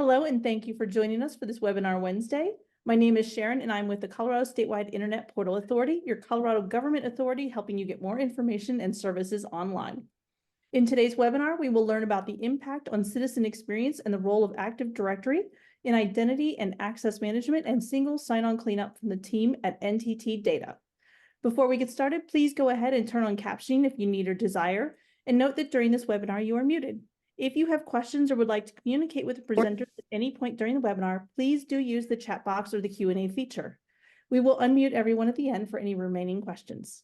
Hello, and thank you for joining us for this webinar Wednesday. My name is Sharon, and I'm with the Colorado Statewide Internet Portal Authority, your Colorado government authority, helping you get more information and services online. In today's webinar, we will learn about the impact on citizen experience and the role of Active Directory in identity and access management and single sign-on cleanup from the team at NTT DATA. Before we get started, please go ahead and turn on captioning if you need or desire, and note that during this webinar, you are muted. If you have questions or would like to communicate with the presenters at any point during the webinar, please do use the chat box or the Q&A feature. We will unmute everyone at the end for any remaining questions.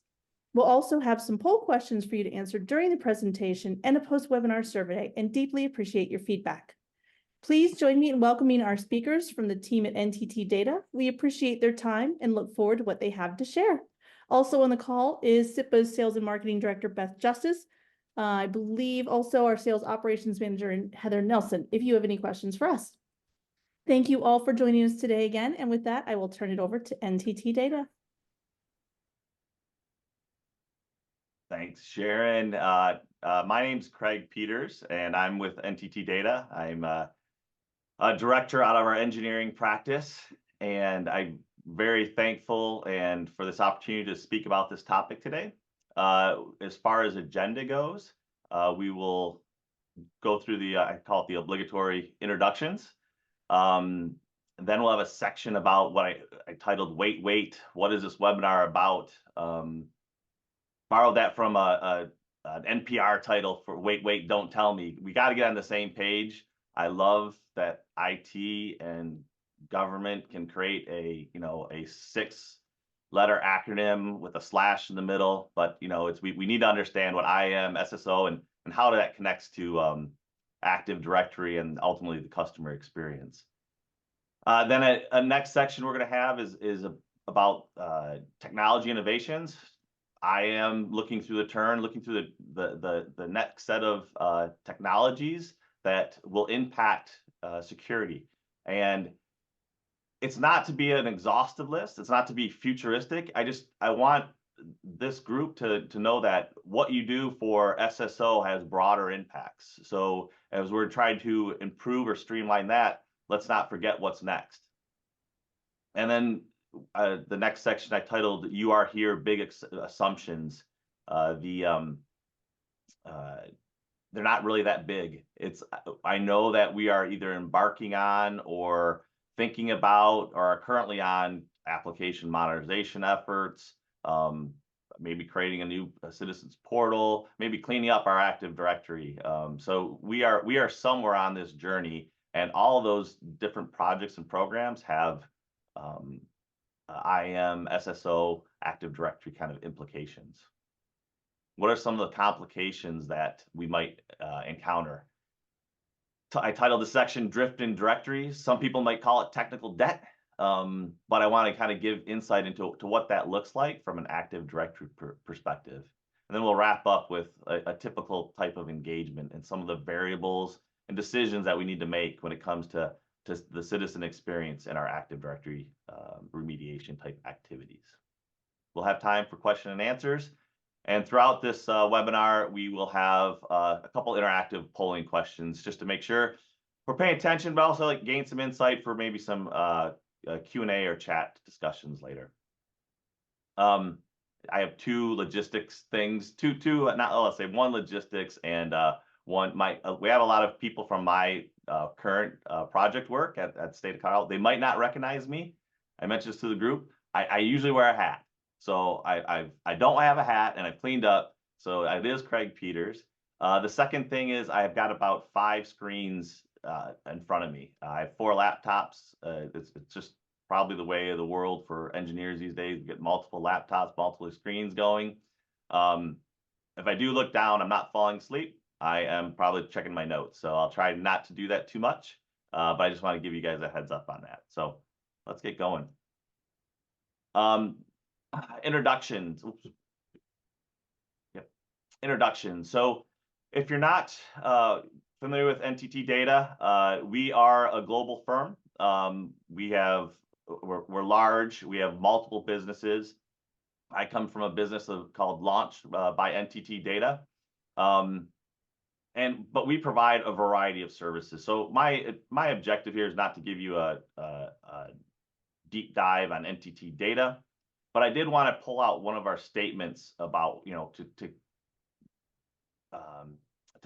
We'll also have some poll questions for you to answer during the presentation and a post-webinar survey, and deeply appreciate your feedback. Please join me in welcoming our speakers from the team at NTT DATA. We appreciate their time and look forward to what they have to share. Also on the call is SIPA's Sales and Marketing Director, Beth Justice. I believe also our Sales Operations Manager, Heather Nelson, if you have any questions for us. Thank you all for joining us today again. And with that, I will turn it over to NTT DATA. Thanks, Sharon. My name's Craig Peters, and I'm with NTT DATA. I'm a director out of our engineering practice, and I'm very thankful and for this opportunity to speak about this topic today. As far as agenda goes, we will go through the, I call it the obligatory introductions. And then we'll have a section about what I titled Wait, what is this webinar about? Borrowed that from an NPR title for Wait, Don't Tell Me. We got to get on the same page. I love that IT and government can create a 6-letter acronym with a slash in the middle, but we need to understand what IAM, SSO, and how that connects to Active Directory and ultimately the customer experience. Then a next section we're going to have is about technology innovations. I am looking through the next set of technologies that will impact security. And it's not to be an exhaustive list. It's not to be futuristic. I want this group to know that what you do for SSO has broader impacts. So as we're trying to improve or streamline that, let's not forget what's next. And then the next section I titled "You Are Here: Big Assumptions." They're not really that big. I know that we are either embarking on or thinking about or are currently on application modernization efforts, maybe creating a new citizens portal, maybe cleaning up our Active Directory. So we are somewhere on this journey, and all of those different projects and programs have IAM, SSO, Active Directory kind of implications. What are some of the complications that we might encounter? I titled the section "Drift in Directories." Some people might call it technical debt, but I want to kind of give insight into what that looks like from an Active Directory perspective. And then we'll wrap up with a typical type of engagement and some of the variables and decisions that we need to make when it comes to the citizen experience in our Active Directory remediation type activities. We'll have time for question and answers. And throughout this webinar, we will have a couple interactive polling questions just to make sure we're paying attention, but also gain some insight for maybe some Q&A or chat discussions later. I have two logistics things, let's say one logistics and one we have a lot of people from my current project work at State of Colorado. They might not recognize me. I mentioned this to the group. I usually wear a hat. So I don't have a hat, and I've cleaned up. So it is Craig Peters. The second thing is I've got about 5 screens in front of me. I have 4 laptops. It's just probably the way of the world for engineers these days. We get multiple laptops, multiple screens going. If I do look down, I'm not falling asleep. I am probably checking my notes. So I'll try not to do that too much. But I just want to give you guys a heads up on that. So let's get going. Introductions. Oops. Yep. Introduction. So if you're not familiar with NTT DATA, we are a global firm. We're large. We have multiple businesses. I come from a business called Launch by NTT DATA. but we provide a variety of services. So my objective here is not to give you a deep dive on NTT Data, but I did want to pull out one of our statements about, to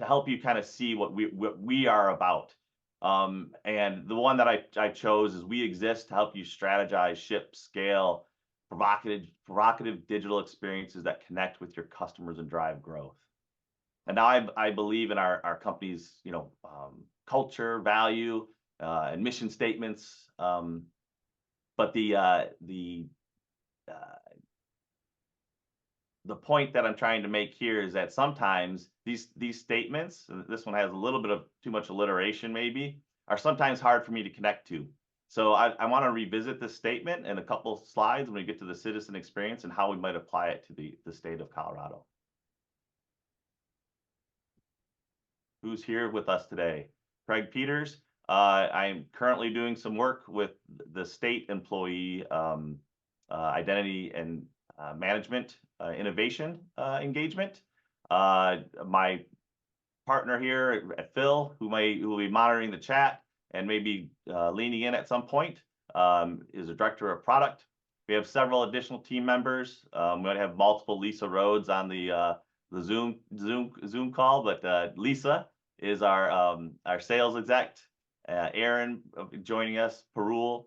help you kind of see what we are about. And the one that I chose is we exist to help you strategize, ship, scale, provocative digital experiences that connect with your customers and drive growth. And now I believe in our company's, culture, value, and mission statements. But the point that I'm trying to make here is that sometimes these statements, this one has a little bit of too much alliteration maybe, are sometimes hard for me to connect to. So I want to revisit this statement in a couple slides when we get to the citizen experience and how we might apply it to the state of Colorado. Who's here with us today? Craig Peters. I'm currently doing some work with the state employee identity and management innovation engagement. My partner here at Phil, who will be monitoring the chat and maybe leaning in at some point, is a director of product. We have several additional team members. We might have multiple Lisa Rhodes on the Zoom call, but Lisa is our sales exec. Aaron joining us, Parul,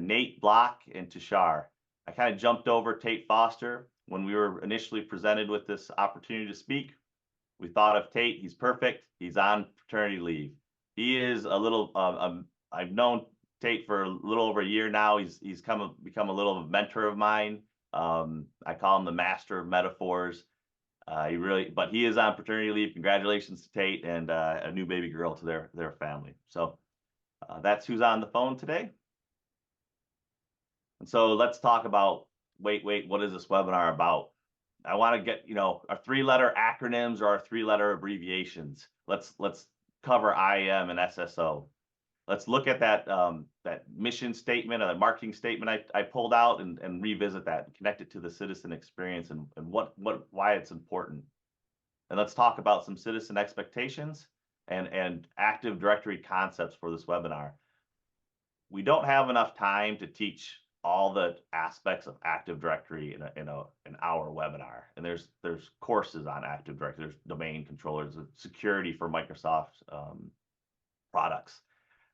Nate Block, and Tushar. I kind of jumped over Tate Foster when we were initially presented with this opportunity to speak. We thought of Tate. He's perfect. He's on paternity leave. He is a little. I've known Tate for a little over a year now. He's become a little of a mentor of mine. I call him the master of metaphors. But he is on paternity leave. Congratulations to Tate and a new baby girl to their family. So that's who's on the phone today. And so let's talk about, wait, what is this webinar about? I want to get, our 3-letter acronyms or our 3-letter abbreviations. Let's cover IAM and SSO. Let's look at that mission statement or the marketing statement I pulled out and revisit that and connect it to the citizen experience and why it's important. And let's talk about some citizen expectations and Active Directory concepts for this webinar. We don't have enough time to teach all the aspects of Active Directory in an hour webinar. And there's courses on Active Directory. There's domain controllers, security for Microsoft products,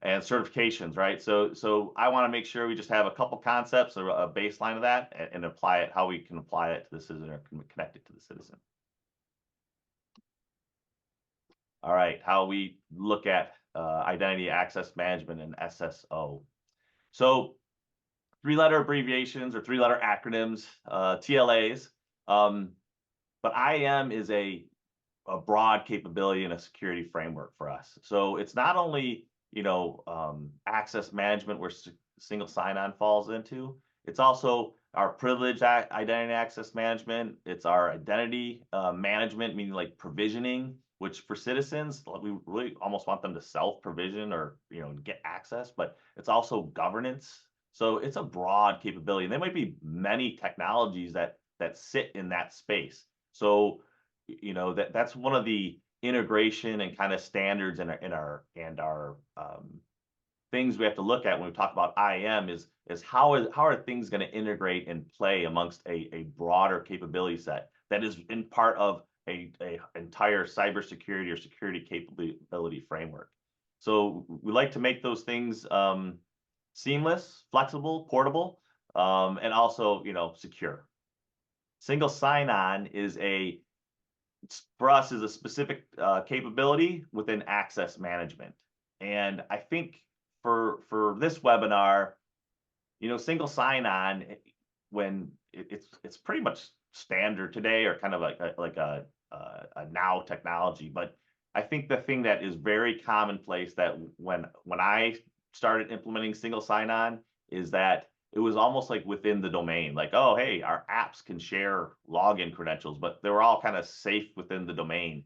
and certifications, right? So I want to make sure we just have a couple concepts or a baseline of that and apply it, how we can apply it to the citizen or connect it to the citizen. All right, how we look at identity access management and SSO. So 3-letter abbreviations or 3-letter acronyms, TLAs. But IAM is a broad capability and a security framework for us. So it's not only access management where single sign-on falls into. It's also our privileged identity access management. It's our identity management, meaning like provisioning, which for citizens, we really almost want them to self-provision or get access, but it's also governance. So it's a broad capability. And there might be many technologies that sit in that space. So that's one of the integration and kind of standards in our things we have to look at when we talk about IAM is how are things going to integrate and play amongst a broader capability set that is in part of a entire cybersecurity or security capability framework. So we like to make those things seamless, flexible, portable, and also secure. Single sign-on for us is a specific capability within access management. And I think for this webinar, single sign-on, when it's pretty much standard today or kind of like a now technology. But I think the thing that is very commonplace that when I started implementing single sign-on is that it was almost like within the domain, like, oh, hey, our apps can share login credentials, but they were all kind of safe within the domain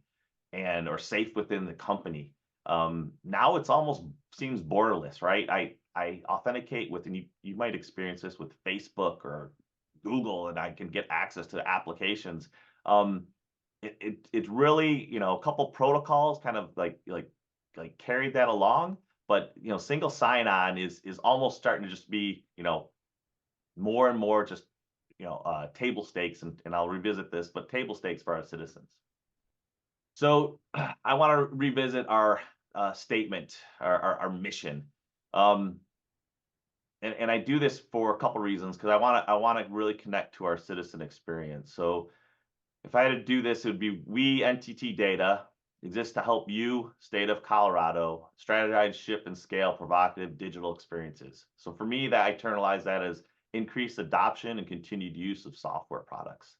or safe within the company. Now it's almost seems borderless, right? I authenticate with, and you might experience this with Facebook or Google, and I can get access to applications. it really, you know, a couple protocols kind of like carried that along, but you know, single sign-on is almost starting to just be, you know, more and more just, you know, table stakes, and I'll revisit this, but table stakes for our citizens. So I want to revisit our statement, our mission. And I do this for a couple reasons, because I want to really connect to our citizen experience. So if I had to do this, it would be: we, NTT Data, exist to help you, state of Colorado, strategize, ship, and scale provocative digital experiences. So for me, that I internalize that as increased adoption and continued use of software products,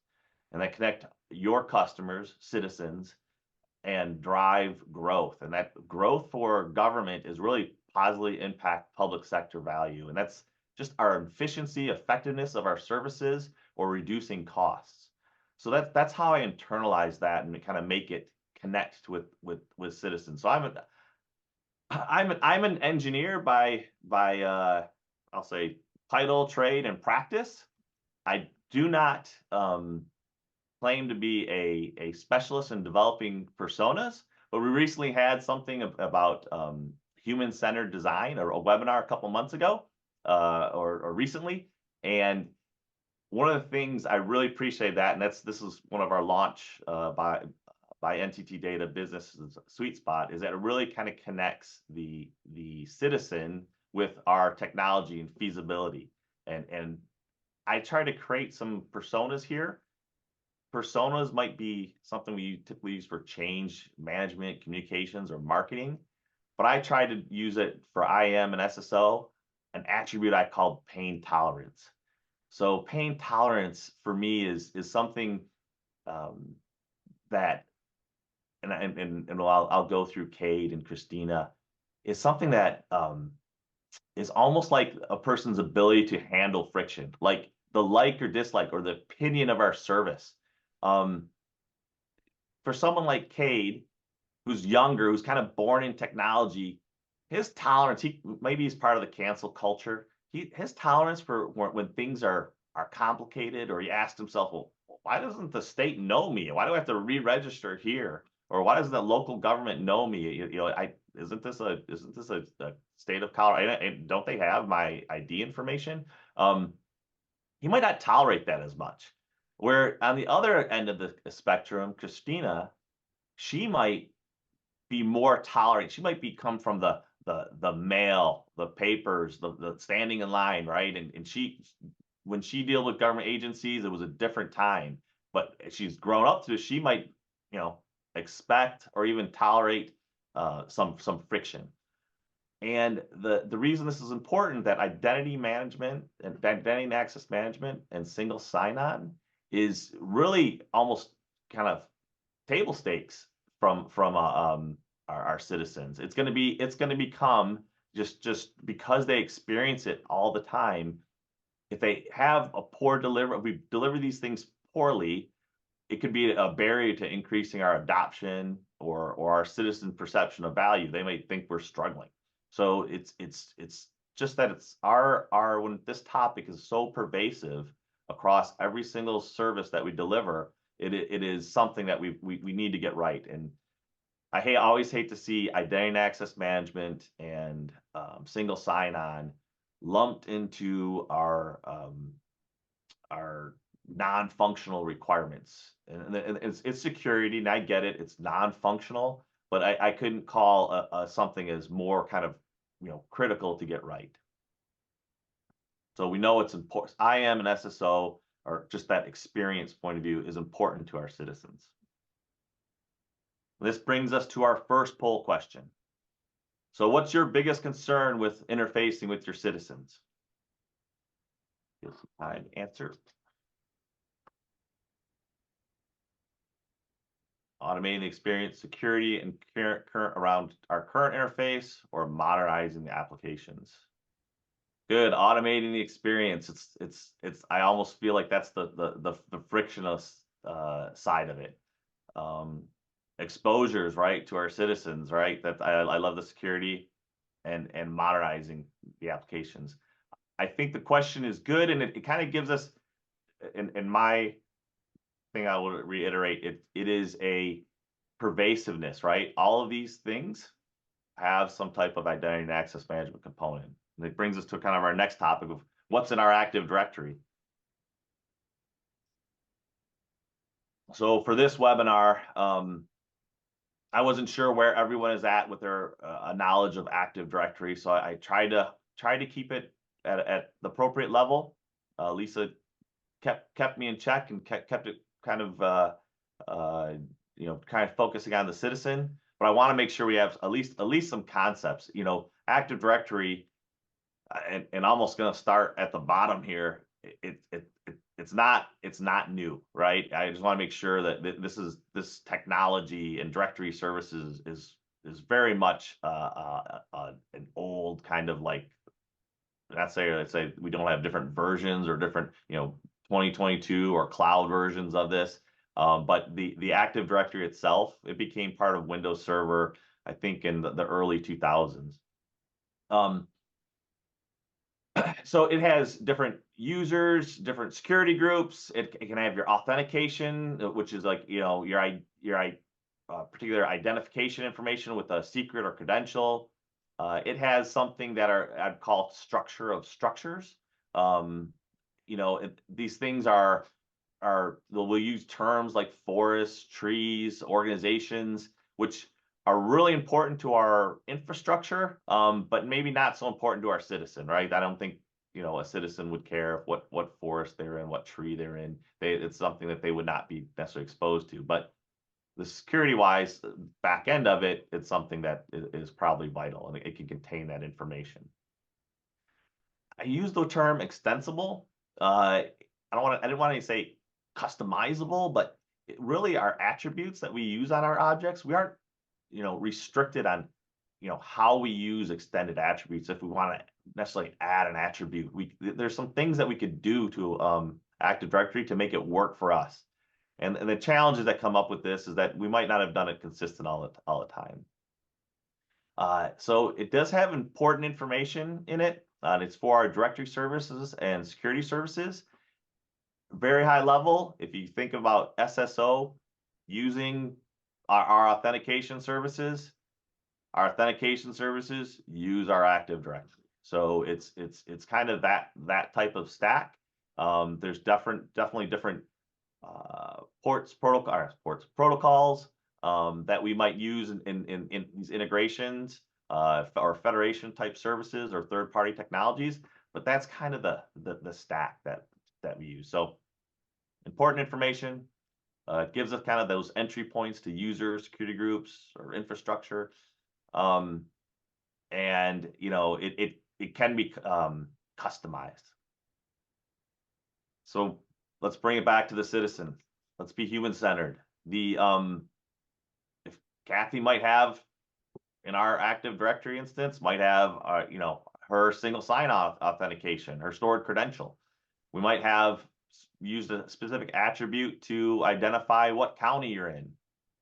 and that connect your customers, citizens, and drive growth. And that growth for government is really positively impact public sector value. And that's just our efficiency, effectiveness of our services, or reducing costs. So that's how I internalize that and kind of make it connect with citizens. So I'm an engineer by I'll say title, trade, and practice. I do not claim to be a specialist in developing personas, but we recently had something about human-centered design, or a webinar a couple months ago, or recently. And one of the things I really appreciate that, and this is one of our launch by NTT Data Business Sweet Spot, is that it really kind of connects the citizen with our technology and feasibility. And I try to create some personas here. Personas might be something we typically use for change management, communications, or marketing, but I try to use it for IAM and SSO, an attribute I call pain tolerance. So pain tolerance for me is something that, and I'll go through Cade and Christina, is something that is almost like a person's ability to handle friction, like the like or dislike or the opinion of our service. For someone like Cade, who's younger, who's kind of born in technology, his tolerance, maybe he's part of the cancel culture. His tolerance for when things are complicated, or he asked himself, well, why doesn't the state know me? Why do I have to re-register here? Or why doesn't the local government know me? You know, isn't this a state of Colorado? Don't they have my ID information? He might not tolerate that as much. Where on the other end of the spectrum, Christina, she might be more tolerant. She might come from the mail, the papers, the standing in line, right? And she, when she dealt with government agencies, it was a different time. But she's grown up to, she might, you know, expect or even tolerate some friction. And the reason this is important, that identity management and identity and access management and single sign-on is really almost kind of table stakes from our citizens. It's going to become, just because they experience it all the time. If they have a poor delivery, if we deliver these things poorly, it could be a barrier to increasing our adoption or our citizen perception of value. They might think we're struggling. So it's just that it's when this topic is so pervasive across every single service that we deliver, it is something that we need to get right. And I always hate to see identity and access management and single sign-on lumped into our non-functional requirements. And it's security, and I get it, it's non-functional, but I couldn't call something as more kind of, you know, critical to get right. So we know it's important. IAM and SSO, or just that experience point of view, is important to our citizens. This brings us to our first poll question. So what's your biggest concern with interfacing with your citizens? Give some time to answer. Automating the experience, security, and current around our current interface, or modernizing the applications. Good. Automating the experience. It's I almost feel like that's the frictionless side of it. Exposures, right, to our citizens, right? That I love the security and modernizing the applications. I think the question is good, and it kind of gives us, in my thing I will reiterate, it is a pervasiveness, right? All of these things have some type of identity and access management component. And it brings us to kind of our next topic of what's in our Active Directory. So for this webinar, I wasn't sure where everyone is at with their knowledge of Active Directory, so I tried to keep it at the appropriate level. Lisa kept me in check and kept it kind of kind of focusing on the citizen. But I want to make sure we have at least some concepts. Active Directory, and almost going to start at the bottom here. It's not new, right? I just want to make sure that this technology and directory services is very much an old kind of like, let's say we don't have different versions or different 2022 or cloud versions of this, but the Active Directory itself, it became part of Windows Server, I think in the early 2000s. So it has different users, different security groups. It can have your authentication, which is like your particular identification information with a secret or credential. It has something that I'd call structure of structures. These things we'll use terms like forests, trees, organizations, which are really important to our infrastructure, but maybe not so important to our citizen, right? I don't think a citizen would care what forest they're in, what tree they're in. It's something that they would not be necessarily exposed to. But the security-wise back end of it, it's something that is probably vital, and it can contain that information. I use the term extensible. I didn't want to say customizable, but really our attributes that we use on our objects, we aren't restricted on how we use extended attributes. If we want to necessarily add an attribute, there's some things that we could do to Active Directory to make it work for us. And the challenges that come up with this is that we might not have done it consistent all the time. So it does have important information in it, and it's for our directory services and security services. Very high level, if you think about SSO using our authentication services, use our Active Directory. So it's kind of that type of stack. There's definitely different ports protocols that we might use in these integrations or federation type services or third-party technologies, but that's kind of the stack that we use. So important information, gives us kind of those entry points to users, security groups, or infrastructure. And it can be customized. So let's bring it back to the citizen. Let's be human-centered. If Kathy might have, in our Active Directory instance, might have her single sign-on authentication, her stored credential. We might have used a specific attribute to identify what county you're in,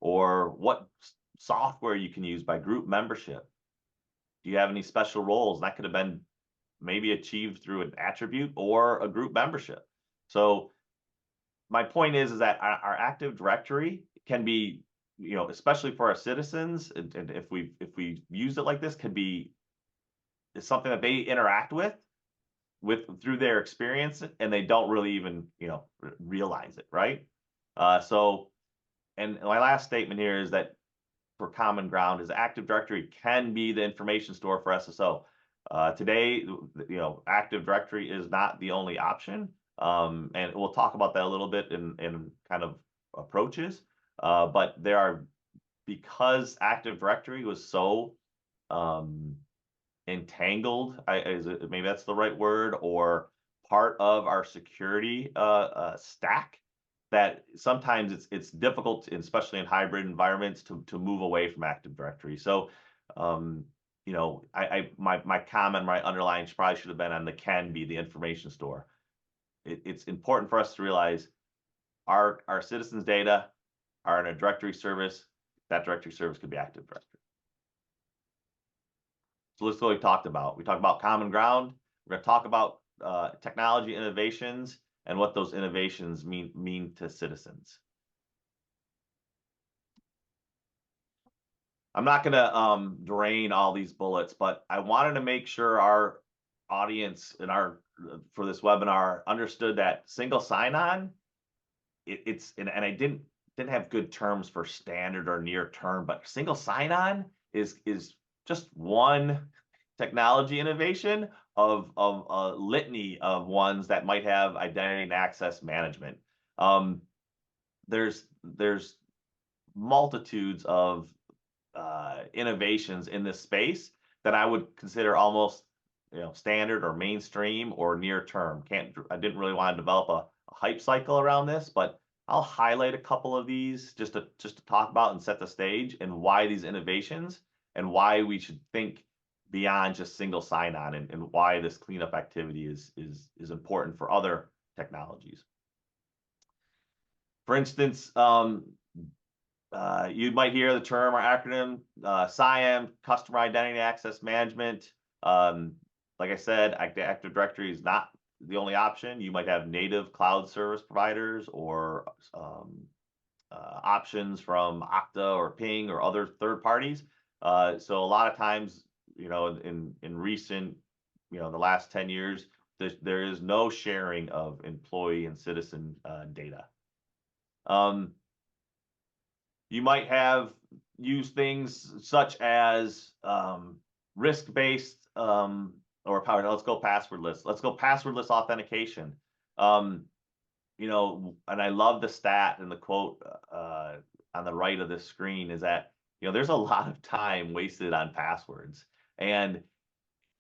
or what software you can use by group membership. Do you have any special roles? That could have been maybe achieved through an attribute or a group membership. So my point is that our Active Directory can be, especially for our citizens, and if we use it like this, it's something that they interact with through their experience, and they don't really even realize it, right? And my last statement here is that for common ground is Active Directory can be the information store for SSO. Today, Active Directory is not the only option, and we'll talk about that a little bit in kind of approaches. But there are, because Active Directory was so entangled, maybe that's the right word, or part of our security stack, that sometimes it's difficult, especially in hybrid environments, to move away from Active Directory. So my comment, my underline probably should have been on the can be the information store. It's important for us to realize our citizens' data are in a directory service. That directory service could be Active Directory. So let's go. We talked about common ground. We're going to talk about technology innovations and what those innovations mean to citizens. I'm not going to drain all these bullets, but I wanted to make sure our audience and for this webinar understood that single sign-on, and I didn't have good terms for standard or near term, but single sign-on is just one technology innovation of a litany of ones that might have identity and access management. There's multitudes of innovations in this space that I would consider almost standard or mainstream or near term. I didn't really want to develop a hype cycle around this, but I'll highlight a couple of these just to talk about and set the stage, and why these innovations and why we should think beyond just single sign-on, and why this cleanup activity is important for other technologies. For instance, you might hear the term or acronym IAM, Customer Identity Access Management. Like I said, Active Directory is not the only option. You might have native cloud service providers or options from Okta or Ping or other third parties. So a lot of times, in recent, the last 10 years, there is no sharing of employee and citizen data. You might have used things such as risk-based or let's go passwordless. Let's go passwordless authentication. And I love the stat and the quote on the right of this screen is that, there's a lot of time wasted on passwords. And,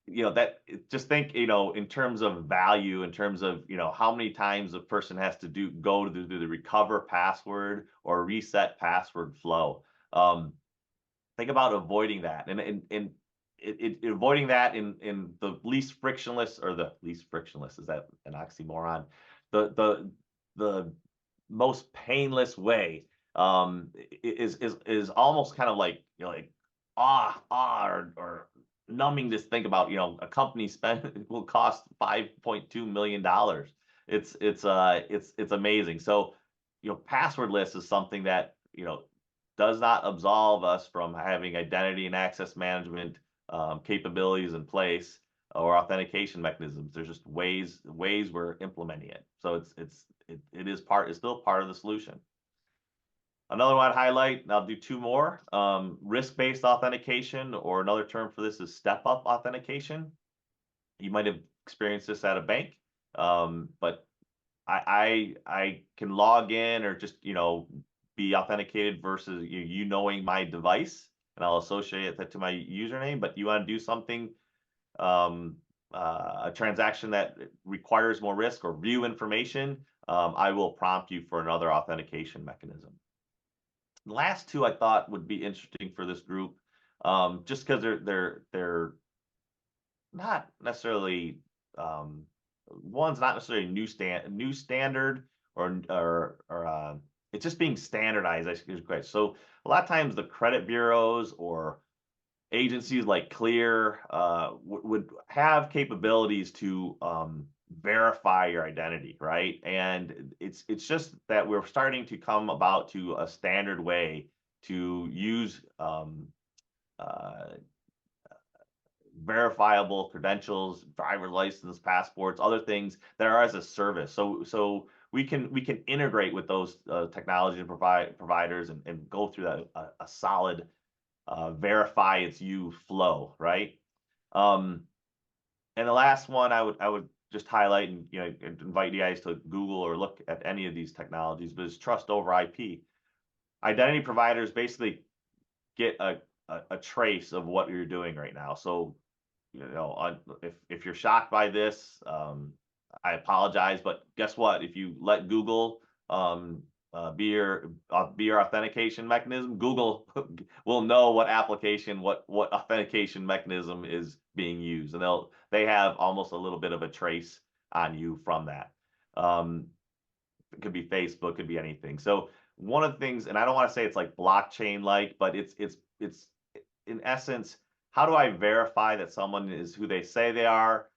that just think, in terms of value, in terms of, how many times a person has to go to the recover password or reset password flow. Think about avoiding that and avoiding that in the least frictionless, is that an oxymoron? The most painless way is almost kind of like or numbing to think about. A company will cost $5.2 million. It's amazing. So passwordless is something that does not absolve us from having identity and access management capabilities in place or authentication mechanisms. There's just ways we're implementing it. So it's still part of the solution. Another one I'd highlight, and I'll do two more, risk-based authentication, or another term for this is step-up authentication. You might have experienced this at a bank, but I can log in or just, be authenticated versus you knowing my device, and I'll associate that to my username. But you want to do something, a transaction that requires more risk or view information, I will prompt you for another authentication mechanism. The last two I thought would be interesting for this group, just because they're not necessarily one's not necessarily new standard or it's just being standardized. So a lot of times the credit bureaus or agencies like Clear would have capabilities to verify your identity, right? And it's just that we're starting to come about to a standard way to use verifiable credentials, driver license, passports, other things that are as a service. So we can integrate with those technology and providers and go through a solid verify it's you flow, right? And the last one I would just highlight and invite you guys to Google or look at any of these technologies, but it's trust over IP. Identity providers basically get a trace of what you're doing right now. So if you're shocked by this, I apologize, but guess what? If you let Google be your authentication mechanism, Google will know what application, what authentication mechanism is being used, and they have almost a little bit of a trace on you from that. It could be Facebook, could be anything. So one of the things, and I don't want to say it's like blockchain like, but it's in essence, how do I verify that someone is who they say they are,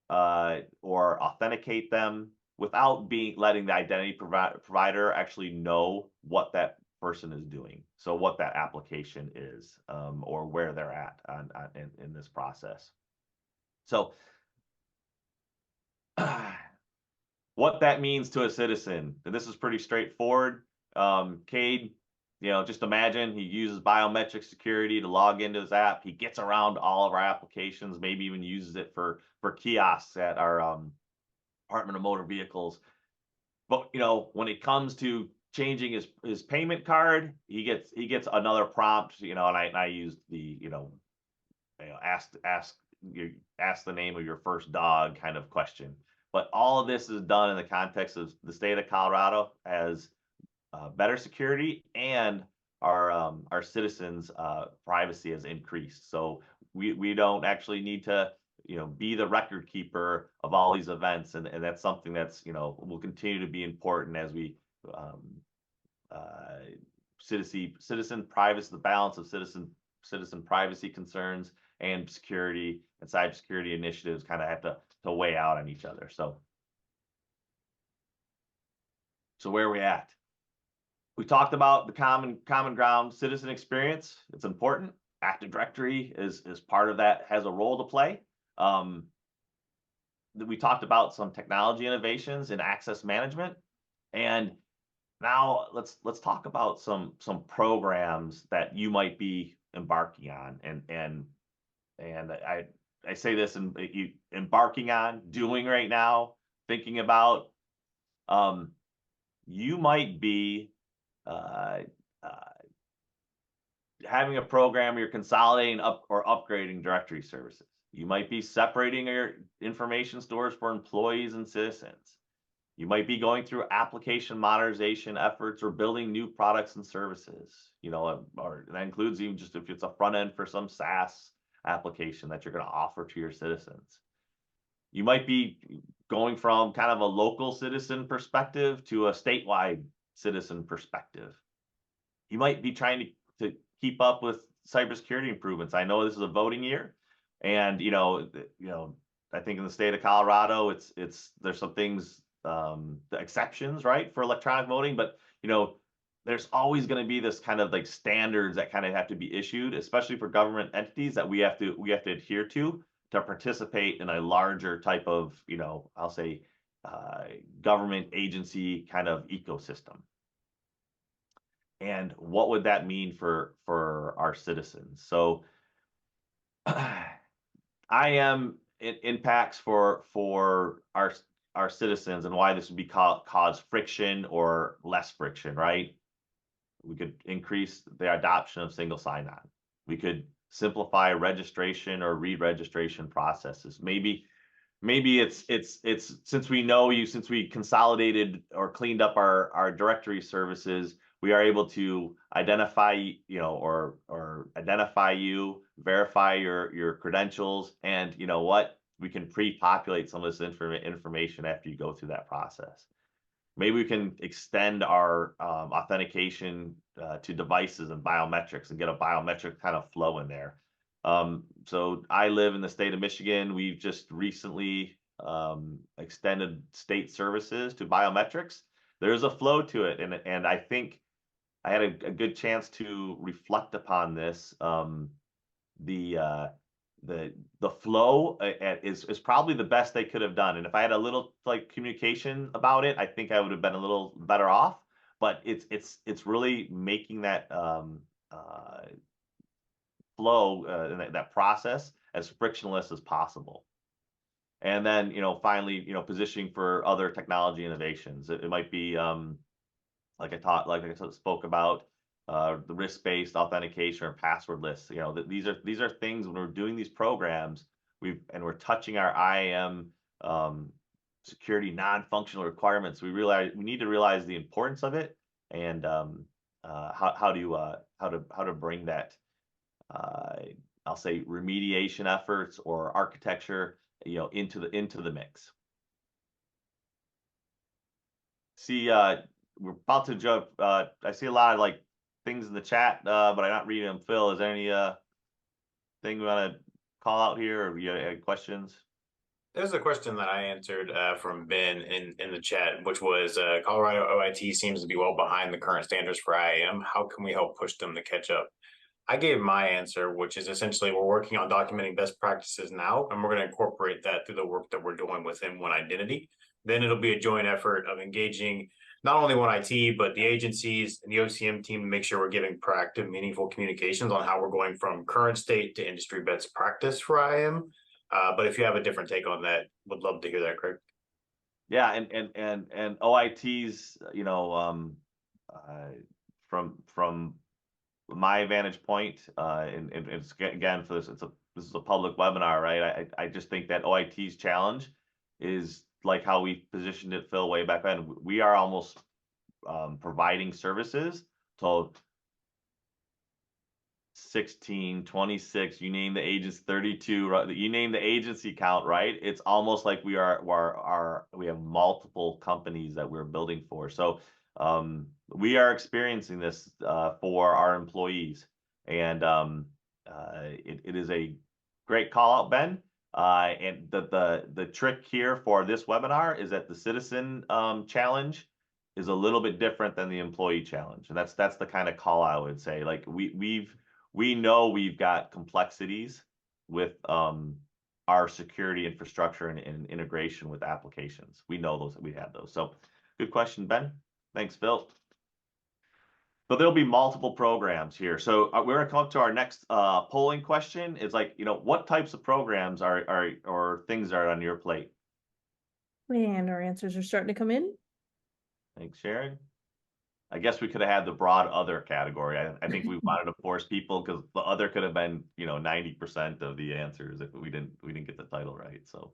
or authenticate them? without letting the identity provider actually know what that person is doing. So what that application is, or where they're at in this process. So what that means to a citizen, and this is pretty straightforward. Cade, just imagine he uses biometric security to log into his app. He gets around all of our applications, maybe even uses it for kiosks at our Department of Motor Vehicles. But when it comes to changing his payment card, he gets another prompt, and I used the ask the name of your first dog kind of question. But all of this is done in the context of the state of Colorado as better security, and our citizens' privacy has increased. So we don't actually need to be the record keeper of all these events, and that's something that's will continue to be important as we citizen privacy, the balance of citizen privacy concerns and security and cybersecurity initiatives kind of have to weigh out on each other. So where are we at? We talked about the common ground citizen experience. It's important. Active Directory is part of that, has a role to play. We talked about some technology innovations in access management, and now let's talk about some programs that you might be embarking on, and I say this embarking on, doing right now, thinking about. You might be having a program you're consolidating or upgrading directory services. You might be separating your information stores for employees and citizens. You might be going through application modernization efforts or building new products and services. Or that includes even just if it's a front end for some SaaS application that you're going to offer to your citizens. You might be going from kind of a local citizen perspective to a statewide citizen perspective. You might be trying to keep up with cybersecurity improvements. I know this is a voting year, and I think in the state of Colorado, there's some things, the exceptions, right, for electronic voting, but there's always going to be this kind of like standards that kind of have to be issued, especially for government entities, that we have to adhere to participate in a larger type of, I'll say, government agency kind of ecosystem. And what would that mean for our citizens? So IAM impacts for our citizens, and why this would be cause friction or less friction, right? We could increase the adoption of single sign-on. We could simplify registration or re-registration processes. Maybe it's since we know you, since we consolidated or cleaned up our directory services, we are able to identify or identify you, verify your credentials, and we can pre-populate some of this information after you go through that process. Maybe we can extend our authentication to devices and biometrics and get a biometric kind of flow in there. So I live in the state of Michigan. We've just recently extended state services to biometrics. There's a flow to it, and I think I had a good chance to reflect upon this. The flow is probably the best they could have done, and if I had a little communication about it, I think I would have been a little better off. But it's really making that flow and that process as frictionless as possible. And then finally positioning for other technology innovations. It might be like I spoke about, the risk-based authentication or passwordless. These are things when we're doing these programs, we're touching our IAM security non-functional requirements. We need to realize the importance of it, and how to bring that I'll say remediation efforts or architecture into the mix. See, we're about to jump. I see a lot of things in the chat, but I'm not reading them. Phil, is there any thing we want to call out here, or you have any questions? There's a question that I answered from Ben in the chat, which was Colorado OIT seems to be well behind the current standards for IAM. How can we help push them to catch up? I gave my answer, which is essentially we're working on documenting best practices now, and we're going to incorporate that through the work that we're doing within One Identity. Then it'll be a joint effort of engaging not only One IT, but the agencies and the OCM team to make sure we're giving proactive, meaningful communications on how we're going from current state to industry best practice for IAM. But if you have a different take on that, would love to hear that, Craig. Yeah, and OITs, you know, from my vantage point, and it's again for this, this is a public webinar, right? I just think that OIT's challenge is like how we positioned it, Phil, way back then. We are almost providing services to 16, 26, you name the agents, 32, right? You name the agency count, right? It's almost like we have multiple companies that we're building for. So we are experiencing this for our employees, and it is a great call out, Ben. And the trick here for this webinar is that the citizen challenge is a little bit different than the employee challenge, and that's the kind of call I would say. Like we know we've got complexities with our security infrastructure and integration with applications. We know those, we have those. So good question, Ben. Thanks, Phil. But there'll be multiple programs here. So we're gonna come up to our next polling question. It's like, you know, what types of programs or things are on your plate? And our answers are starting to come in. Thanks, Sharon. I guess we could have had the broad other category. I think we wanted to force people because the other could have been, you know, 90% of the answers if we didn't get the title right. So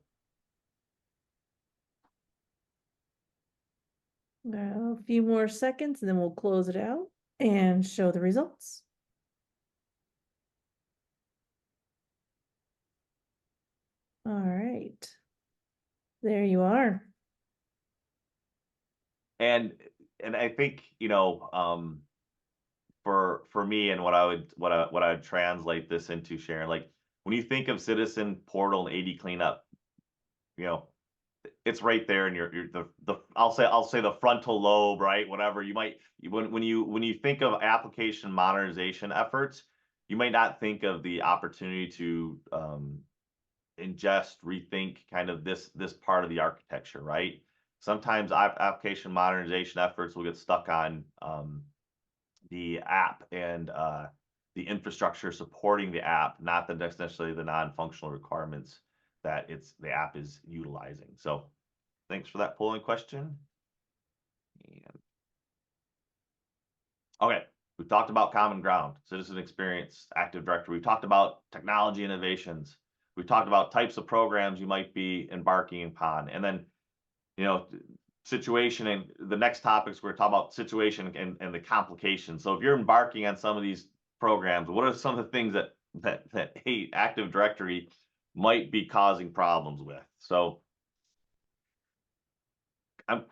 a few more seconds and then we'll close it out and show the results. All right. There you are. And I think, you know, for me and what I would translate this into, Sharon, like when you think of citizen portal and AD cleanup, you know, it's right there in your I'll say the frontal lobe, right? Whatever you might, when you think of application modernization efforts, you might not think of the opportunity to ingest, rethink kind of this part of the architecture, right? Sometimes application modernization efforts will get stuck on the app and the infrastructure supporting the app, not necessarily the non-functional requirements that the app is utilizing. So thanks for that polling question. And okay, we've talked about common ground, citizen experience, Active Directory. We've talked about technology innovations. We've talked about types of programs you might be embarking upon. And then, you know, situation, and the next topics we're talking about situation and the complications. So if you're embarking on some of these programs, what are some of the things that Active Directory might be causing problems with? So I'm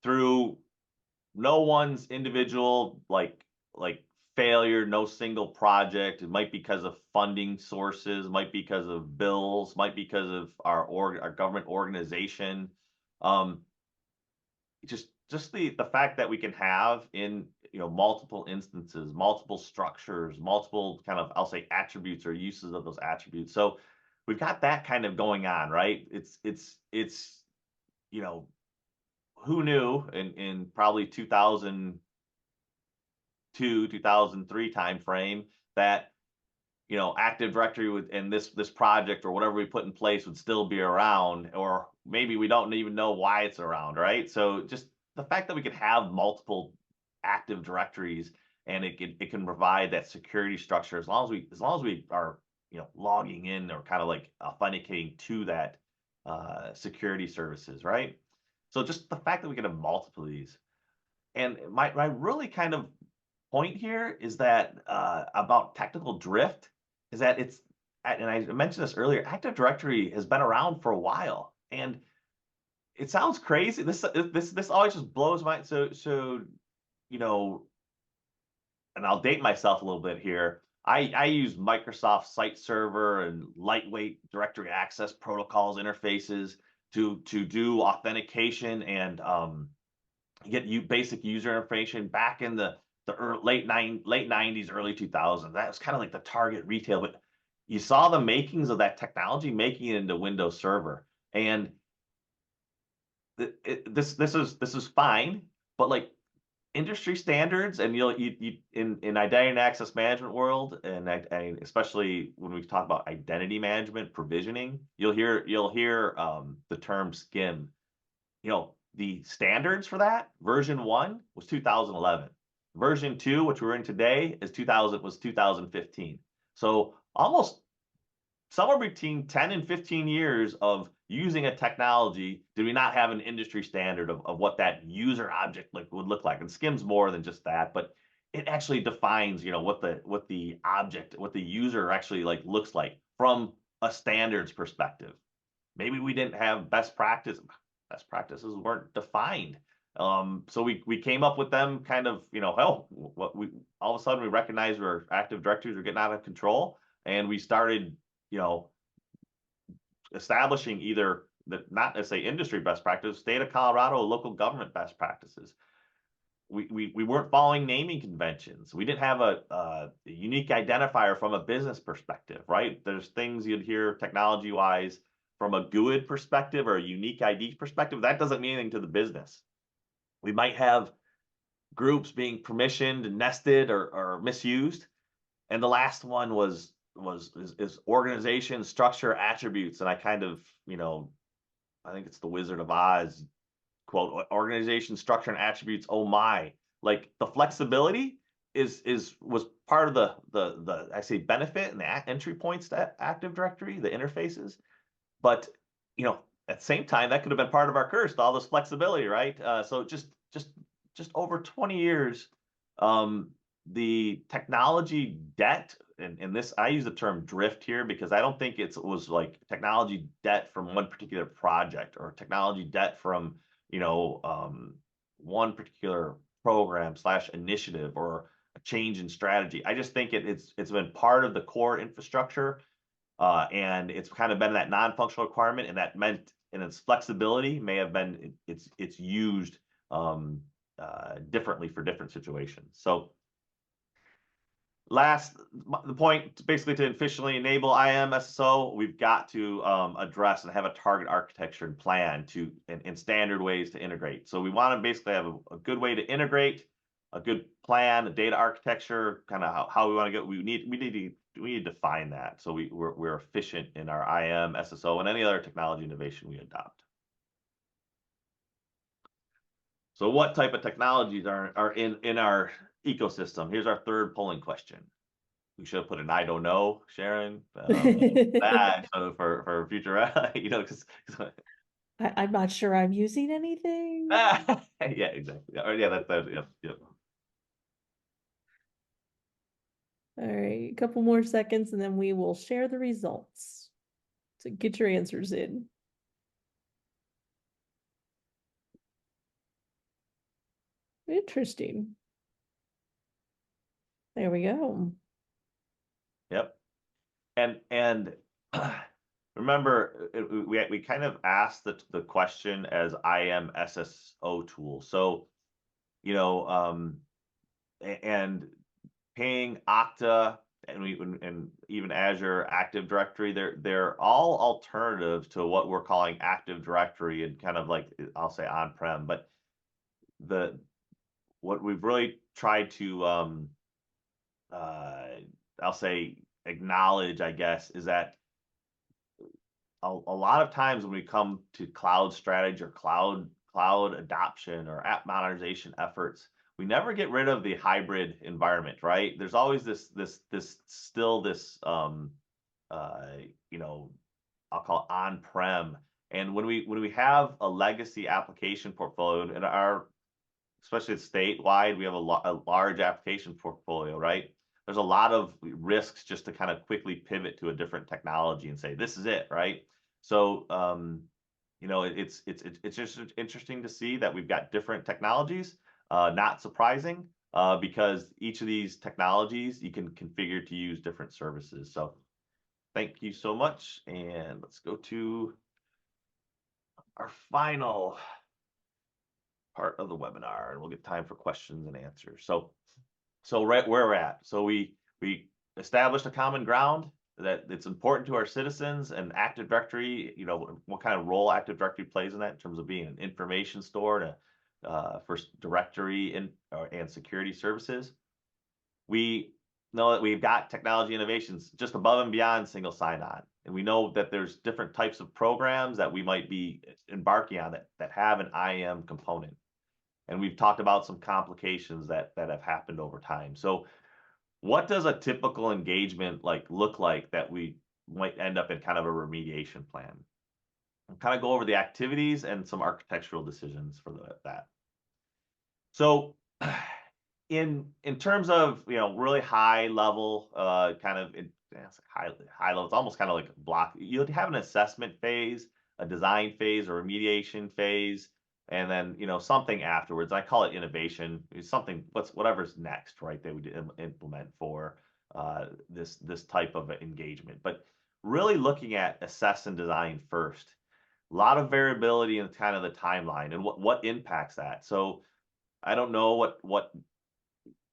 through no one's individual like failure, no single project. It might be because of funding sources, might be because of bills, might be because of our government organization. Just the fact that we can have in, you know, multiple instances, multiple structures, multiple kind of, I'll say, attributes or uses of those attributes. So we've got that kind of going on, right? It's you know, who knew in probably 2002, 2003 timeframe that, you know, Active Directory would, and this project or whatever we put in place would still be around, or maybe we don't even know why it's around, right? So just the fact that we could have multiple Active Directories and it can provide that security structure as long as we are, you know, logging in or kind of like authenticating to that security services, right? So just the fact that we can have multiple of these. And my really kind of point here is that about technical drift is that and I mentioned this earlier, Active Directory has been around for a while, and it sounds crazy. This always just blows my, so you know, and I'll date myself a little bit here. I use Microsoft Site Server and lightweight directory access protocols interfaces to do authentication and get you basic user information back in the late 90s, early 2000s. That was kind of like the target retail, but you saw the makings of that technology making it into Windows Server. And this is fine, but like industry standards, and you in identity and access management world, and especially when we talk about identity management provisioning, you'll hear the term SCIM. The standards for that, version 1 was 2011. Version 2, which we're in today, was 2015. So almost somewhere between 10 and 15 years of using a technology, did we not have an industry standard of what that user object would look like? And SCIM's more than just that, but it actually defines, what the object, what the user actually looks like from a standards perspective. Maybe we didn't have best practices weren't defined. So we came up with them kind of, all of a sudden we recognized our Active Directories were getting out of control, and we started establishing either not to say industry best practice, state of Colorado, local government best practices. We weren't following naming conventions. We didn't have a unique identifier from a business perspective, right? There's things you'd hear technology wise from a GUID perspective or a unique ID perspective. That doesn't mean anything to the business. We might have groups being permissioned and nested or misused. And the last one is organization, structure, attributes. And I kind of, I think it's the Wizard of Oz quote, organization, structure, and attributes. Oh my, like the flexibility was part of the I say benefit and the entry points to Active Directory, the interfaces. But at the same time, that could have been part of our curse, all this flexibility, right? So just over 20 years, the technology debt, and this, I use the term drift here because I don't think it was like technology debt from one particular project or technology debt from, one particular program / initiative or a change in strategy. I just think it's been part of the core infrastructure, and it's kind of been that non-functional requirement, and that meant in its flexibility may have been it's used differently for different situations. So the point basically to efficiently enable IAM SSO, we've got to address and have a target architecture and plan in standard ways to integrate. So we want to basically have a good way to integrate, a good plan, a data architecture, kind of how we want to get. We need to define that so we're efficient in our IAM SSO and any other technology innovation we adopt. So what type of technologies are in our ecosystem? Here's our third polling question. We should have put an I don't know, Sharon. For future, because I'm not sure I'm using anything. yeah, exactly. Yeah, that's yeah. All right, a couple more seconds and then we will share the results. So get your answers in. Interesting. There we go. Yep. And remember, we kind of asked the question as IAM SSO tool. So, and paying Okta and even Azure Active Directory, they're all alternatives to what we're calling Active Directory and kind of like, I'll say on-prem, but what we've really tried to I'll say acknowledge, I guess, is that a lot of times when we come to cloud strategy or cloud adoption or app modernization efforts, we never get rid of the hybrid environment, right? There's always this I'll call it on-prem. And when we have a legacy application portfolio in especially statewide, we have a large application portfolio, right? There's a lot of risks just to kind of quickly pivot to a different technology and say, this is it, right? So, it's just interesting to see that we've got different technologies, not surprising, because each of these technologies you can configure to use different services. So thank you so much. And let's go to our final part of the webinar, and we'll get time for questions and answers. So right where we're at. So we established a common ground that it's important to our citizens, and Active Directory, you know, what kind of role Active Directory plays in that in terms of being an information store to for directory and security services. We know that we've got technology innovations just above and beyond single sign-on. And we know that there's different types of programs that we might be embarking on that have an IAM component. And we've talked about some complications that have happened over time. So what does a typical engagement look like that we might end up in kind of a remediation plan? And kind of go over the activities and some architectural decisions for that. So in terms of, you know, really high level, kind of high level, it's almost kind of like a block. You'd have an assessment phase, a design phase, a remediation phase, and then, you know, something afterwards. I call it innovation. It's something, whatever's next, right? They would implement for this type of engagement. But really looking at assess and design first. A lot of variability in kind of the timeline and what impacts that. So I don't know what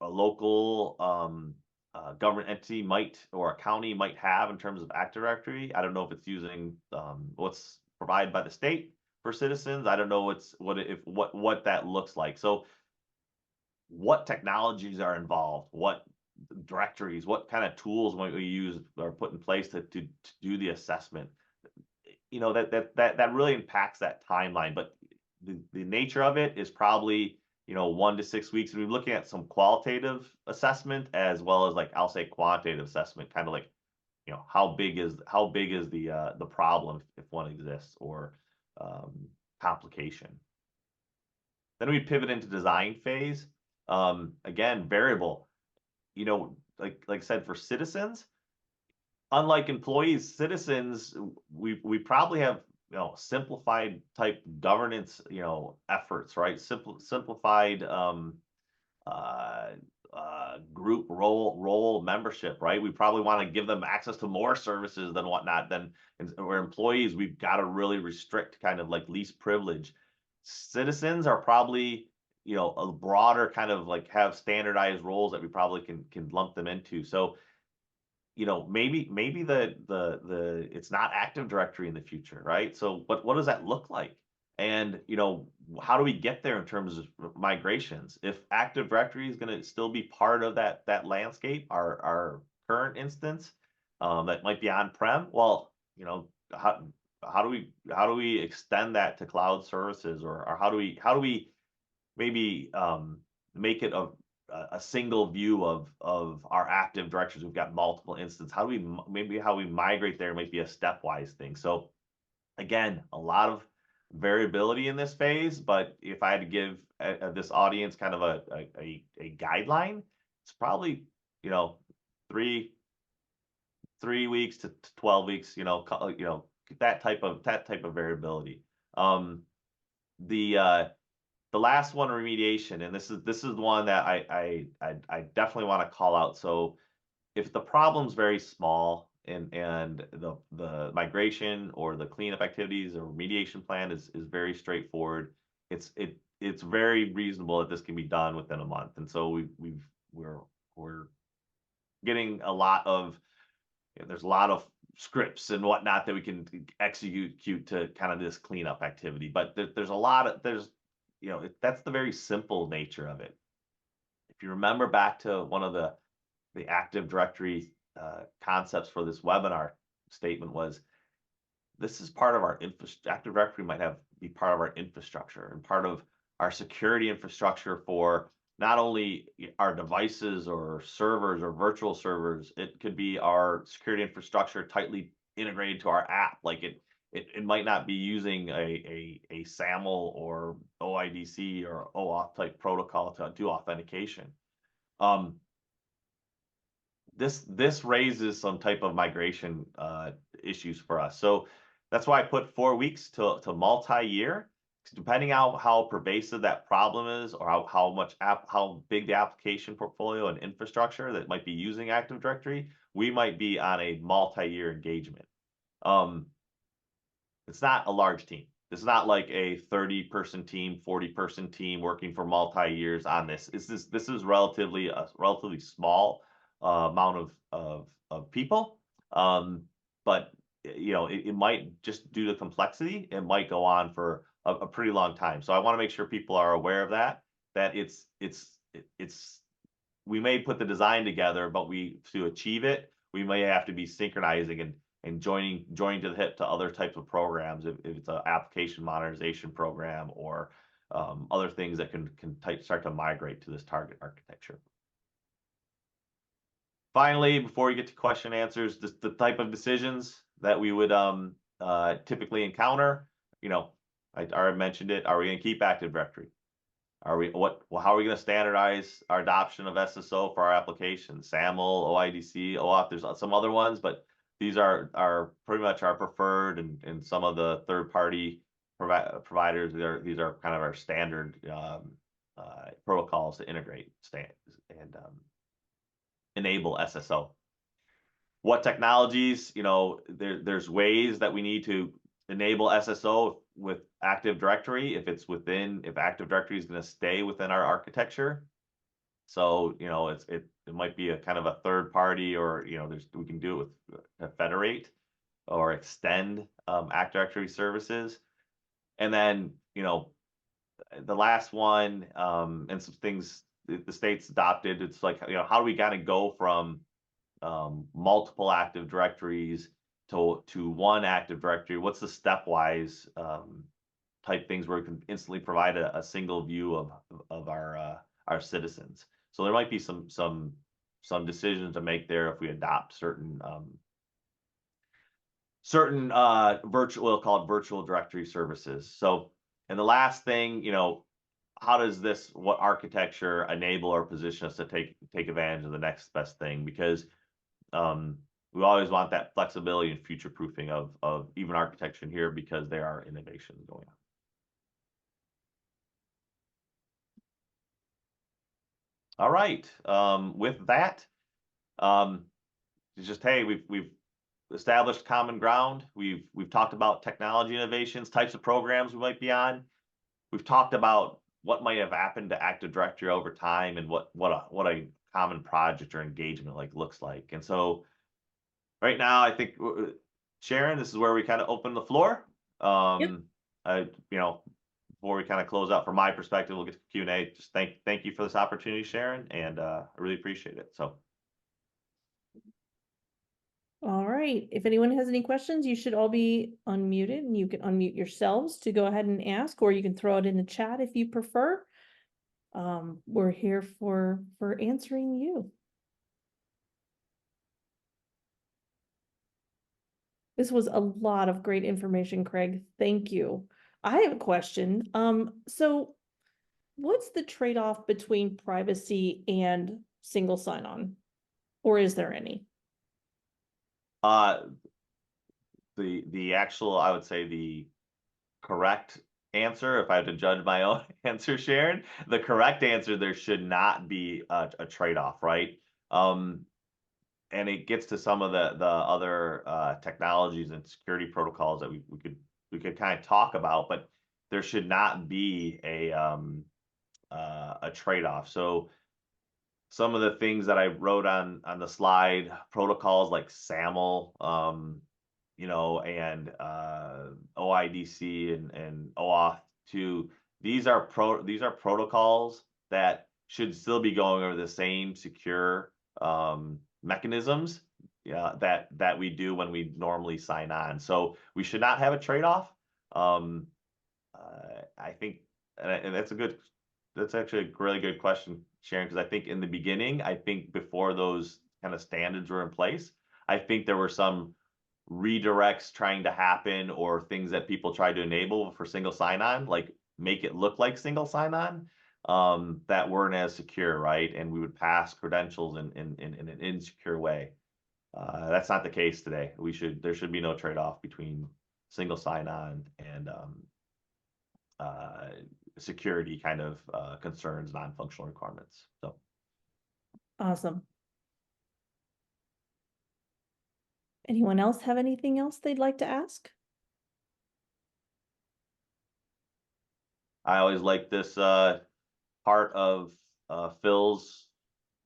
a local government entity might, or a county might have in terms of Active Directory. I don't know if it's using what's provided by the state for citizens. I don't know what that looks like. So what technologies are involved, what directories, what kind of tools might we use or put in place to do the assessment. You know, that really impacts that timeline. But the nature of it is probably, you know, 1 to 6 weeks. And we're looking at some qualitative assessment as well as, like, I'll say quantitative assessment, kind of like, you know, how big is the problem if one exists, or complication. Then we pivot into design phase. Again, variable. You know, like I said, for citizens, unlike employees, citizens, we probably have, you know, simplified type governance, you know, efforts, right? Simplified group role membership, right? We probably want to give them access to more services than whatnot. Where employees, we've got to really restrict, kind of like least privilege. Citizens are probably, you know, a broader kind of like have standardized roles that we probably can lump them into. So, you know, maybe the it's not Active Directory in the future, right? So what does that look like? And, you know, how do we get there in terms of migrations? If Active Directory is going to still be part of that landscape, our current instance that might be on-prem, well, you know, how do we extend that to cloud services, or how do we maybe make it a single view of our Active Directories? We've got multiple instances. How we migrate there might be a stepwise thing. So again, a lot of variability in this phase, but if I had to give this audience kind of a guideline, it's probably, you know, 3 weeks to 12 weeks, you know, that type of variability. The last one, remediation, and this is the one that I definitely want to call out. So if the problem's very small, and the migration or the cleanup activities or remediation plan is very straightforward, it's very reasonable that this can be done within a month. And so we're getting a lot of, you know, there's a lot of scripts and whatnot that we can execute to kind of this cleanup activity. But there's a lot of, you know, that's the very simple nature of it. If you remember back to one of the Active Directory concepts for this webinar statement was, this is part of our infrastructure. Active Directory might be part of our infrastructure and part of our security infrastructure for not only our devices or servers or virtual servers. It could be our security infrastructure tightly integrated to our app. Like it might not be using a SAML or OIDC or OAuth type protocol to do authentication. This raises some type of migration issues for us. So that's why I put 4 weeks to multi-year, depending on how pervasive that problem is, or how big the application portfolio and infrastructure that might be using Active Directory, we might be on a multi-year engagement. It's not a large team. It's not like a 30-person team, 40-person team working for multi-years on this. This is relatively a relatively small amount of people. But you know, it might, just due to complexity, it might go on for a pretty long time. So I want to make sure people are aware of that we may put the design together, but to achieve it, we may have to be synchronizing and joining to the hip to other types of programs, if it's an application modernization program or other things that can start to migrate to this target architecture. Finally, before we get to question and answers, the type of decisions that we would typically encounter. You know, I already mentioned it. Are we going to keep Active Directory? How are we going to standardize our adoption of SSO for our applications? SAML, OIDC, OAuth. There's some other ones, but these are pretty much our preferred, and some of the third-party providers. These are kind of our standard protocols to integrate and enable SSO. What technologies? You know, there's ways that we need to enable SSO with Active Directory if Active Directory is going to stay within our architecture. So, you know, it might be a kind of a third party, or, you know, we can do it with federate or extend Active Directory services. And then, you know, the last one, and some things the state's adopted, it's like, you know, how do we kind of go from multiple Active Directories to one Active Directory? What's the stepwise type things where we can instantly provide a single view of our citizens? So there might be some decisions to make there if we adopt certain we'll call it virtual directory services. So, and the last thing, you know, how does what architecture enable or position us to take advantage of the next best thing? Because we always want that flexibility and future proofing of even architecture in here, because there are innovations going on. All right. With that, it's just, hey, we've established common ground. We've talked about technology innovations, types of programs we might be on. We've talked about what might have happened to Active Directory over time, and what a common project or engagement looks like. And so right now, I think, Sharon, this is where we kind of open the floor. Yep. You know, before we kind of close out, from my perspective, we'll get to Q&A. Just thank you for this opportunity, Sharon, and I really appreciate it. So. All right. If anyone has any questions, you should all be unmuted, and you can unmute yourselves to go ahead and ask, or you can throw it in the chat if you prefer. We're here for answering you. This was a lot of great information, Craig. Thank you. I have a question. So what's the trade-off between privacy and single sign-on? Or is there any? The actual, I would say, the correct answer, if I had to judge my own answer, Sharon, the correct answer, there should not be a trade-off, right? And it gets to some of the other technologies and security protocols that we could kind of talk about, but there should not be a trade-off. So some of the things that I wrote on the slide, protocols like SAML, you know, and OIDC and OAuth 2, these are protocols that should still be going over the same secure mechanisms that we do when we normally sign on. So we should not have a trade-off. I think, and that's actually a really good question, Sharon, because I think in the beginning, before those kind of standards were in place, I think there were some redirects trying to happen, or things that people tried to enable for single sign-on, like make it look like single sign-on, that weren't as secure, right? And we would pass credentials in an insecure way. That's not the case today. There should be no trade-off between single sign-on security kind of concerns, non-functional requirements. So Awesome. Anyone else have anything else they'd like to ask? I always like this part of Phil's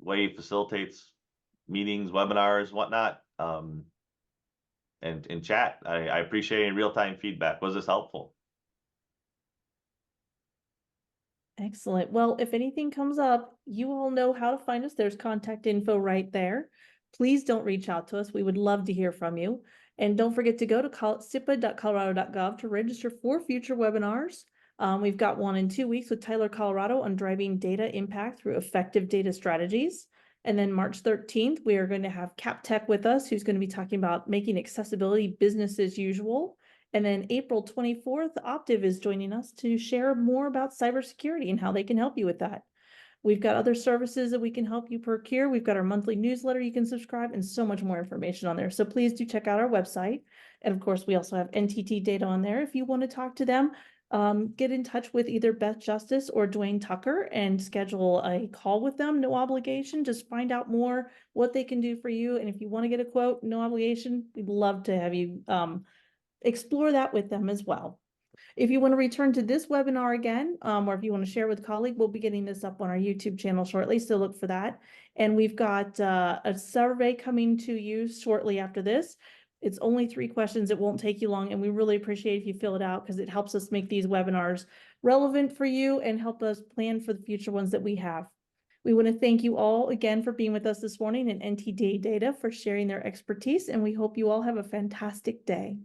way he facilitates meetings, webinars, whatnot. And in chat, I appreciate any real-time feedback. Was this helpful? Excellent. Well, if anything comes up, you all know how to find us. There's contact info right there. Please don't reach out to us. We would love to hear from you. And don't forget to go to sipa.colorado.gov to register for future webinars. We've got one in 2 weeks with Tyler, Colorado on driving data impact through effective data strategies. And then March 13th, we are going to have Cap Tech with us, who's going to be talking about making accessibility business as usual. And then April 24th, Optiv is joining us to share more about cybersecurity and how they can help you with that. We've got other services that we can help you procure. We've got our monthly newsletter you can subscribe and so much more information on there. So please do check out our website. And of course, we also have NTT DATA on there. If you want to talk to them, get in touch with either Beth Justice or Dwayne Tucker and schedule a call with them. No obligation. Just find out more what they can do for you. And if you want to get a quote, no obligation. We'd love to have you explore that with them as well. If you want to return to this webinar again, or if you want to share with a colleague, we'll be getting this up on our YouTube channel shortly, so look for that. And we've got a survey coming to you shortly after this. It's only 3 questions. It won't take you long, and we really appreciate if you fill it out because it helps us make these webinars relevant for you and help us plan for the future ones that we have. We want to thank you all again for being with us this morning, and NTT Data for sharing their expertise, and we hope you all have a fantastic day.